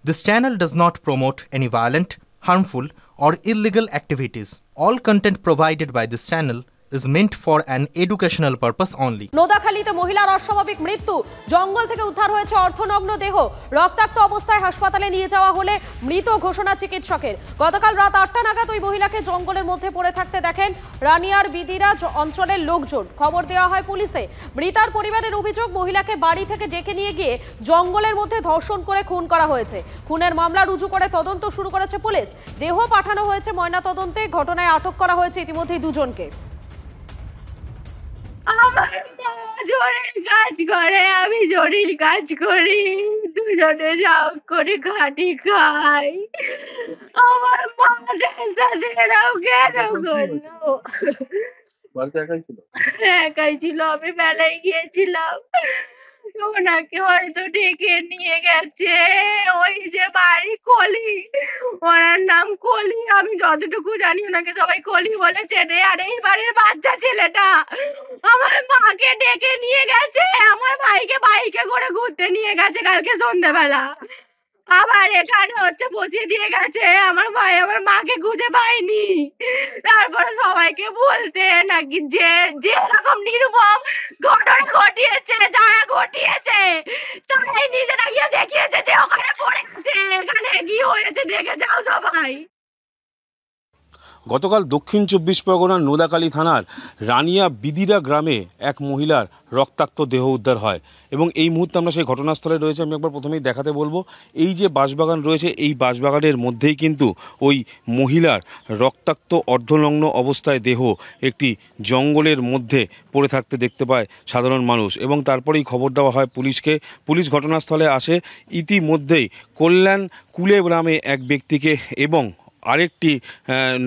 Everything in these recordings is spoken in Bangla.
This channel does not promote any violent, harmful, or illegal activities. All content provided by this channel is meant for an educational purpose only. নোদাখালীতে মহিলার অস্বাভাবিক মৃত্যু, জঙ্গল থেকে উদ্ধার হয়েছে অর্ধনগ্ন দেহ, রক্তাক্ত অবস্থায় হাসপাতালে নিয়ে যাওয়া হলে মৃত ঘোষণা চিকিৎসকের। গতকাল রাত ৮টা নাগাদ ওই মহিলাকে জঙ্গলের মধ্যে পড়ে থাকতে দেখেন রানিয়ার বিদিরা অঞ্চলের লোকজন। খবর দেওয়া হয় পুলিশে। মৃতার পরিবারের অভিযোগ, মহিলাকে বাড়ি থেকে ডেকে নিয়ে গিয়ে জঙ্গলের মধ্যে ধর্ষণ করে খুন করা হয়েছে। খুনের মামলা রুজু করে তদন্ত শুরু করেছে পুলিশ। দেহ পাঠানো হয়েছে ময়নাতদন্তে। ঘটনায় আটক করা হয়েছে ইতিমধ্যেই দুজনকে। আমার জরির কাজ করে, আমি জরির কাজ করি, দুজনে জব করে খাটি খাই। আমার মাটার সাথে এরাও কেন করলো? একাই ছিল, আমি মেলায় গিয়েছিলাম, ওনাকে হয়তো ডেকে নিয়ে গেছে। ওই যে বাড়ি কলি, ওনার নাম কলি, আমি যতটুকু জানি ওনাকে সবাই কলি বলে চেনে। আর এই বাড়ির বাচ্চা ছেলেটা আমার মাকে ডেকে নিয়ে গেছে, আমার ভাইকে বাইকে করে ঘুরতে নিয়ে গেছে কালকে সন্ধ্যাবেলা। আবার এখানে হচ্ছে বসিয়ে দিয়ে গেছে। আমার ভাই আমার মাকে খুঁজে পায়নি। তারপরে সবাইকে বলতে নাকি যে যেরকম নির্মম ঘটনা ঘটিয়েছে, যারা ঘটিয়েছে তারাই নিজেরা গিয়ে দেখিয়েছে যে ওখানে পড়ে আছে, এখানে কি হয়েছে দেখে যাও সবাই। গতকাল দক্ষিণ ২৪ পরগনার নোদাখালী থানার রানিয়া বিদিরা গ্রামে এক মহিলার রক্তাক্ত দেহ উদ্ধার হয় এবং এই মুহূর্তে আমরা সেই ঘটনাস্থলে রয়েছে। আমি একবার প্রথমেই দেখাতে বলবো, এই যে বাঁশবাগান রয়েছে, এই বাঁশবাগানের মধ্যেই কিন্তু ওই মহিলার রক্তাক্ত অর্ধনগ্ন অবস্থায় দেহ একটি জঙ্গলের মধ্যে পড়ে থাকতে দেখতে পায় সাধারণ মানুষ এবং তারপরেই খবর দেওয়া হয় পুলিশকে। পুলিশ ঘটনাস্থলে আসে। ইতিমধ্যেই কল্যাণ কুলে গ্রামে এক ব্যক্তিকে এবং আরেকটি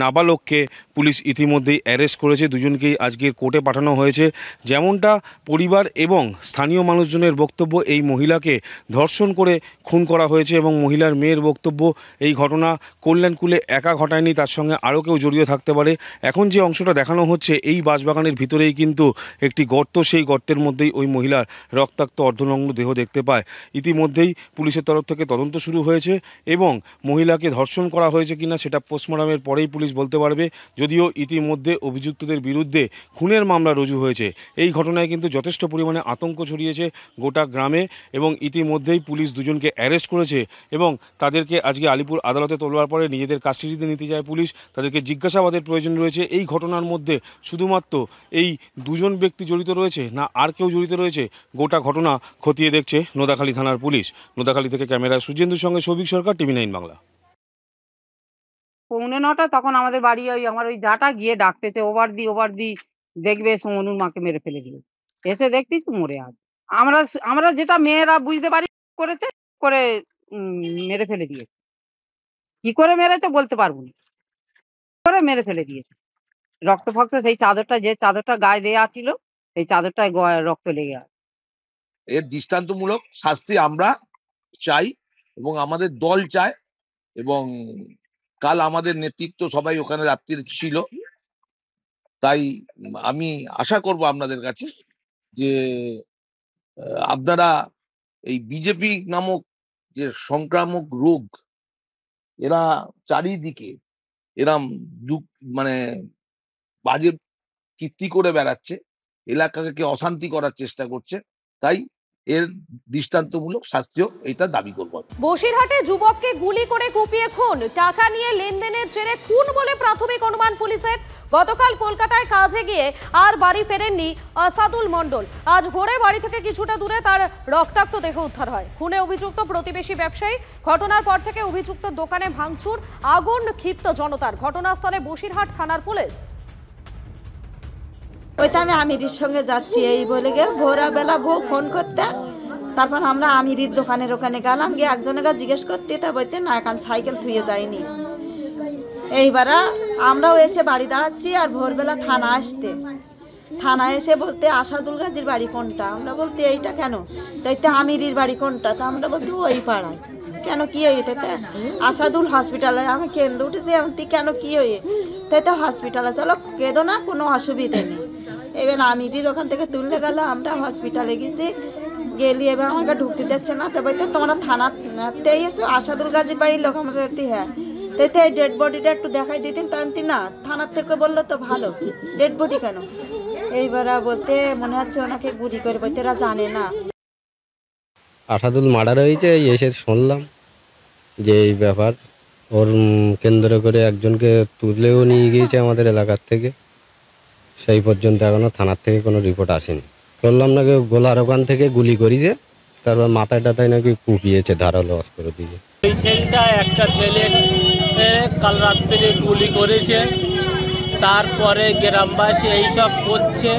নাবালককে পুলিশ ইতিমধ্যেই অ্যারেস্ট করেছে। দুজনকেই আজকের কোর্টে পাঠানো হয়েছে। যেমনটা পরিবার এবং স্থানীয় মানুষজনের বক্তব্য, এই মহিলাকে ধর্ষণ করে খুন করা হয়েছে এবং মহিলার মেয়ের বক্তব্য, এই ঘটনা কল্যাণকুলে একা ঘটায়নি, তার সঙ্গে আরও কেউ জড়িয়ে থাকতে পারে। এখন যে অংশটা দেখানো হচ্ছে, এই বাঁশবাগানের ভিতরেই কিন্তু একটি গর্ত, সেই গর্তের মধ্যেই ওই মহিলার রক্তাক্ত অর্ধনগ্ন দেহ দেখতে পায়। ইতিমধ্যেই পুলিশের তরফ থেকে তদন্ত শুরু হয়েছে এবং মহিলাকে ধর্ষণ করা হয়েছে কিনা সেটা পোস্টমর্টমের পরেই পুলিশ বলতে পারবে। যদিও ইতিমধ্যে অভিযুক্তদের বিরুদ্ধে খুনের মামলা রুজু হয়েছে। এই ঘটনায় কিন্তু যথেষ্ট পরিমাণে আতঙ্ক ছড়িয়েছে গোটা গ্রামে এবং ইতিমধ্যেই পুলিশ দুজনকে অ্যারেস্ট করেছে এবং তাদেরকে আজকে আলিপুর আদালতে তোলার পরে নিজেদের কাস্টাডিতে নিতে যায় পুলিশ। তাদেরকে জিজ্ঞাসাবাদের প্রয়োজন রয়েছে। এই ঘটনার মধ্যে শুধুমাত্র এই দুজন ব্যক্তি জড়িত রয়েছে না আর কেউ জড়িত রয়েছে, গোটা ঘটনা খতিয়ে দেখছে নোদাখালী থানার পুলিশ। নোদাখালী থেকে ক্যামেরায় সুজেন্দুর সঙ্গে সৌভিক সরকার, TV9 বাংলা। 9:45 তখন আমাদের বাড়ি আমার ওই জাটা গিয়ে ডাকতেছে, ওভার দি দেখবে সোমনুর মাকে মেরে ফেলে দিবে। এসে দেখছি তো মরে আছে। আমরা যেটা মেয়েরা বুঝতে পারি করেছে করে মেরে ফেলে দিয়েছে। কি করে মেরেছে বলতে পারবো না, করে মেরে ফেলে দিয়েছে। রক্ত ফক্ত সেই চাদরটা, যে চাদরটা গায়ে দেয়া ছিল, সেই চাদরটায় রক্ত লেগে আছে। এর দৃষ্টান্তমূলক শাস্তি আমরা চাই এবং আমাদের দল চায় এবং কাল আমাদের নেতৃত্ব সবাই ওখানে রাত্রির ছিল। তাই আমি আশা করব আপনাদের কাছে যে আপনারা এই বিজেপি নামক যে সংক্রামক রোগ, এরা চারিদিকে এরা মানে বাজে কীর্তি করে বেড়াচ্ছে, এলাকাকে অশান্তি করার চেষ্টা করছে। তাই এর দৃষ্টান্তমূলক শাস্তিও এটা দাবি করব। বসিরহাটে যুবককে গুলি করে কুপিয়ে খুন, টাকা নিয়ে লেনদেনের জেরে খুন বলে প্রাথমিক অনুমান পুলিশের। গতকাল কলকাতায় কাজে গিয়ে আর বাড়ি ফেরেননি আসাদুল মণ্ডল। আজ ভোরে বাড়ি থেকে কিছুটা দূরে তার রক্তাক্ত দেহ উদ্ধার হয়। খুনে অভিযুক্ত প্রতিবেশী ব্যবসায়ী। ঘটনার পর থেকে অভিযুক্ত দোকানে ভাঙচুর, আগুন, ক্ষিপ্ত জনতার। ঘটনাস্থলে বসিরহাট থানার পুলিশ। ওইটা আমি আমিরের সঙ্গে যাচ্ছি এই বলে গিয়ে ভোরবেলা ফোন করতে, তারপর আমরা আমিরের দোকানের ওখানে গেলাম, গিয়ে একজনের কাছে জিজ্ঞেস করতে, তা বলতে না এখন সাইকেল থুয়ে যায়নি। এইবার আমরাও এসে বাড়ি দাঁড়াচ্ছি আর ভোরবেলা থানা আসতে, থানা এসে বলতে আসাদুল গাজীর বাড়ি কোনটা, আমরা বলতে এইটা কেন, তাইতে আমিরের বাড়ি কোনটা, তা আমরা বলতে ওই পাড়ায়। কেন কি হয়েছে? আসাদুল হসপিটালে। আমি কেন্দ্র উঠেছি, এমন কেন কি হয়ে? তাই তো হসপিটালে চলো, কেঁদো না, কোনো অসুবিধে নেই। এবার আমিরির ওখান থেকে তুললে গেল, আমরা হসপিটালে গেছি। গেলি এবার আমাকে ঢুকতে দিচ্ছে না, তবে তো তোমরা থানাতেই এসে আসাদুল গাজীর বাড়ির লোক আমাদের হ্যাঁ, তাই তো এই ডেড বডিটা একটু দেখাই দিতেন, তাই না থানার থেকে বললো তো ভালো, ডেড বডি কেন? এইবার বলতে মনে হচ্ছে ওনাকে গুলি করে, বলতে এরা জানে না। আসাদুল মার্ডার হয়েছে, এসে শুনলাম যে এই ব্যাপার, ওর কেন্দ্র করে একজনকে তুলেও নিয়ে গিয়েছে আমাদের এলাকার থেকে। সেই পর্যন্ত এখনো থানার থেকে কোনো রিপোর্ট আসেনি। বললাম নাকি গোলার ওখান থেকে গুলি করেছে, তারপর মাথায় টাথায় নাকি কুপিয়েছে ধারালো অস্ত্র দিয়ে। এই ছেলেটা একটা ছেলে কাল রাত্রে গুলি করেছে, তারপরে গ্রামবাসী এইসব করছে।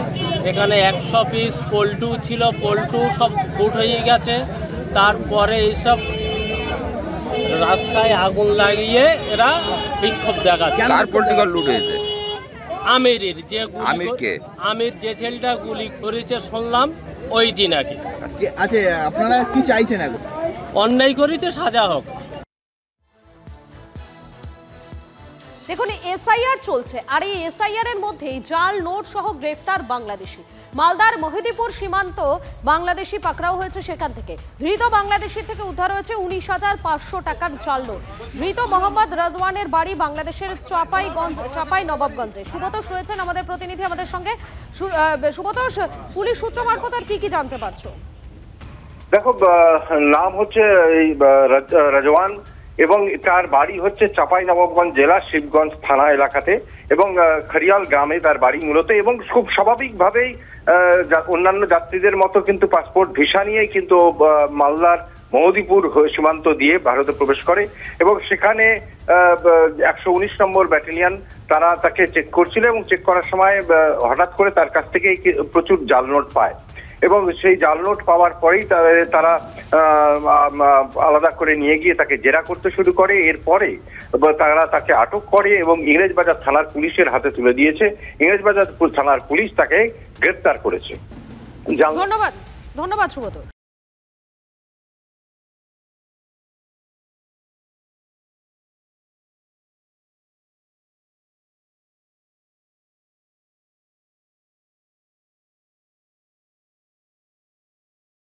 এখানে 100 পিস পল্টু ছিল, পল্টু সব ফুট হয়ে গেছে। তারপরে এইসব রাস্তায় আগুন লাগিয়ে এরা বিক্ষোভ দেখাচ্ছে। আমিরের যে আমির যে ছেলেটা গুলি করেছে শুনলাম ওই দিন আগে। আচ্ছা, আপনারা কি চাইছেন এখন? অন্যায় করেছে, সাজা হোক। দেখুন, এসআইআর চলছে, আর এই এসআইআর এর মধ্যেই জাল নোট সহ গ্রেফতার বাংলাদেশি। মালদার মহিদিপুর সীমান্ত বাংলাদেশি পাকড়াও হয়েছে, সেখান থেকে ধৃত বাংলাদেশি থেকে উদ্ধার হয়েছে 19,500 টাকার জাল নোট। ধৃত মোহাম্মদ রাজওয়ানের বাড়ি বাংলাদেশের চাপাই নবাবগঞ্জে। সুব্রতোষ রয়েছেন আমাদের প্রতিনিধি আমাদের সঙ্গে। সুব্রতোষ, পুলিশ সূত্র মারফত আর কি জানতে পারছো? দেখো, নাম হচ্ছে রাজওয়ান এবং তার বাড়ি হচ্ছে চাপাই নবাবগঞ্জ জেলা শিবগঞ্জ থানা এলাকাতে এবং খরিয়াল গ্রামে তার বাড়ি মূলত। এবং খুব স্বাভাবিকভাবেই অন্যান্য যাত্রীদের মতো কিন্তু পাসপোর্ট ভিসা নিয়েই কিন্তু মালদার মহদিপুর সীমান্ত দিয়ে ভারতে প্রবেশ করে এবং সেখানে 119 নম্বর ব্যাটালিয়ন তারা তাকে চেক করছিল এবং চেক করার সময় হঠাৎ করে তার কাছ থেকে প্রচুর জাল নোট পায় এবং সেই জাল নোট পাওয়ার পরেই তারা আলাদা করে নিয়ে গিয়ে তাকে জেরা করতে শুরু করে। এরপরে তারা তাকে আটক করে এবং ইংরেজবাজার থানার পুলিশের হাতে তুলে দিয়েছে। ইংরেজবাজার থানার পুলিশ তাকে গ্রেফতার করেছে। ধন্যবাদ সুব্রত।